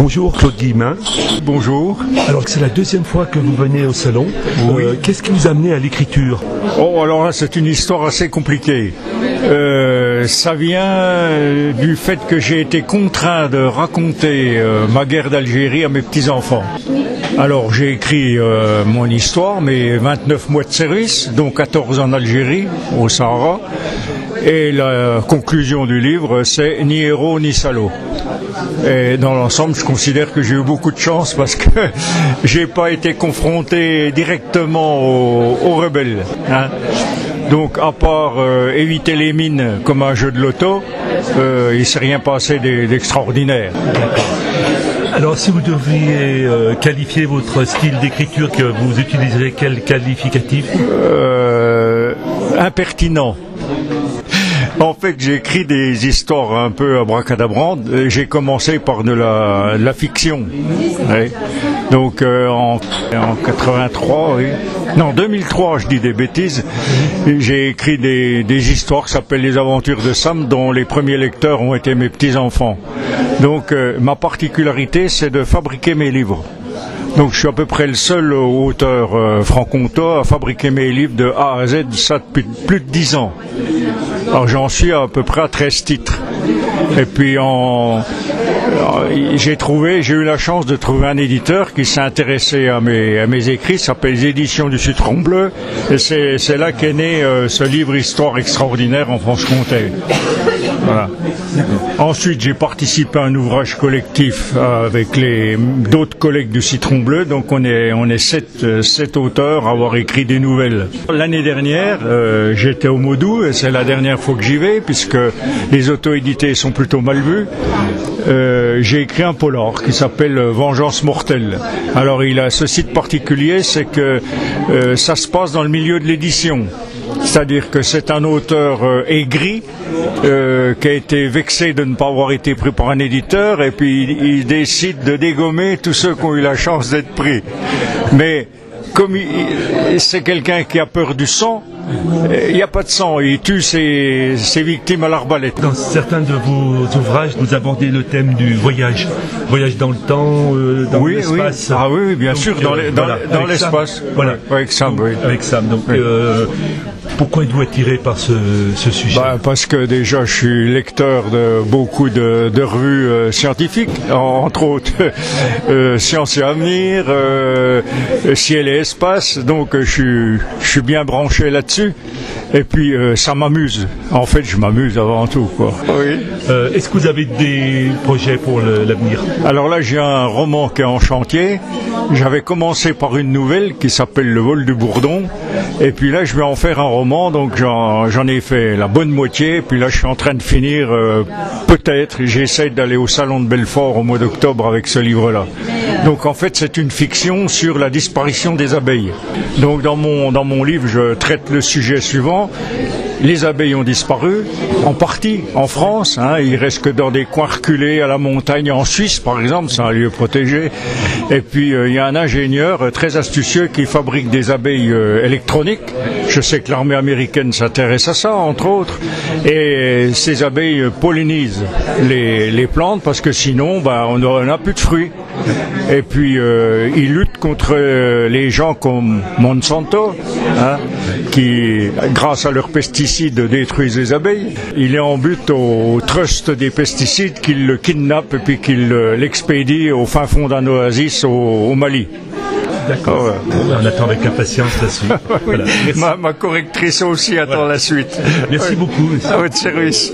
Bonjour Claude Guillemin. Bonjour. Alors c'est la deuxième fois que vous venez au salon. Oui. Qu'est-ce qui vous a amené à l'écriture? Oh, alors là, c'est une histoire assez compliquée. Ça vient du fait que j'ai été contraint de raconter ma guerre d'Algérie à mes petits-enfants. Alors j'ai écrit mon histoire, mes 29 mois de service, dont 14 en Algérie, au Sahara. Et la conclusion du livre, c'est ni héros ni salaud. Et dans l'ensemble, je considère que j'ai eu beaucoup de chance parce que j'ai pas été confronté directement aux rebelles. Hein. Donc, à part éviter les mines comme un jeu de loto, il s'est rien passé d'extraordinaire. Alors, si vous deviez qualifier votre style d'écriture, que vous utiliserez quel qualificatif? Impertinent. En fait, j'ai écrit des histoires un peu abracadabrante. J'ai commencé par de la fiction. Oui. Donc en 83, oui. Non, 2003, je dis des bêtises. J'ai écrit des histoires qui s'appellent Les Aventures de Sam, dont les premiers lecteurs ont été mes petits-enfants. Donc ma particularité, c'est de fabriquer mes livres. Donc je suis à peu près le seul auteur franc-comtois à fabriquer mes livres de A à Z, ça depuis plus de 10 ans. Alors j'en suis à peu près à 13 titres. Et puis j'ai eu la chance de trouver un éditeur qui s'est intéressé à mes écrits, ça s'appelle Les Éditions du Citron Bleu, et c'est là qu'est né ce livre Histoire extraordinaire en Franche-Comté. Voilà. Ensuite, j'ai participé à un ouvrage collectif avec d'autres collègues du Citron Bleu, donc on est 7 auteurs à avoir écrit des nouvelles. L'année dernière, j'étais au Modou, et c'est la dernière fois que j'y vais, puisque les auto-édités sont plutôt mal vus. J'ai écrit un polar qui s'appelle Vengeance mortelle. Alors il a ce site particulier, c'est que ça se passe dans le milieu de l'édition. C'est-à-dire que c'est un auteur aigri qui a été vexé de ne pas avoir été pris par un éditeur, et puis il décide de dégommer tous ceux qui ont eu la chance d'être pris. Mais comme c'est quelqu'un qui a peur du sang, il n'y a pas de sang, il tue ses victimes à l'arbalète. Dans certains de vos ouvrages, vous abordez le thème du voyage. Voyage dans le temps, dans l'espace. Oui. Ah oui, bien sûr, dans l'espace. Voilà. Avec Sam, oui. Avec Sam. Donc, oui. Pourquoi êtes-vous attiré par ce sujet? Parce que déjà je suis lecteur de beaucoup de revues scientifiques, entre autres Sciences et Avenir, Ciel et Espace, donc je suis bien branché là-dessus. Et puis ça m'amuse. En fait, je m'amuse avant tout, quoi. Oui. Est-ce que vous avez des projets pour l'avenir? Alors là, j'ai un roman qui est en chantier. J'avais commencé par une nouvelle qui s'appelle Le vol du bourdon. Et puis là, je vais en faire un roman. Donc j'en ai fait la bonne moitié. Puis là, je suis en train de finir. Peut-être, j'essaie d'aller au Salon de Belfort au mois d'octobre avec ce livre-là. Donc en fait, c'est une fiction sur la disparition des abeilles. Donc dans mon livre, je traite le sujet suivant. Les abeilles ont disparu, en partie, en France. Il reste que dans des coins reculés à la montagne, en Suisse par exemple, c'est un lieu protégé. Et puis il y a un ingénieur très astucieux qui fabrique des abeilles électroniques. Je sais que l'armée américaine s'intéresse à ça, entre autres. Et ces abeilles pollinisent les plantes parce que sinon, on n'a plus de fruits. Et puis ils luttent contre les gens comme Monsanto, qui, grâce à leurs pesticides, détruisent les abeilles. Il est en but au trust des pesticides qu'il le kidnappe et puis qu'il l'expédie au fin fond d'un oasis au Mali. D'accord. On attend avec impatience la suite. Oui. Voilà. Ma correctrice aussi attend la suite. Merci beaucoup. À votre service.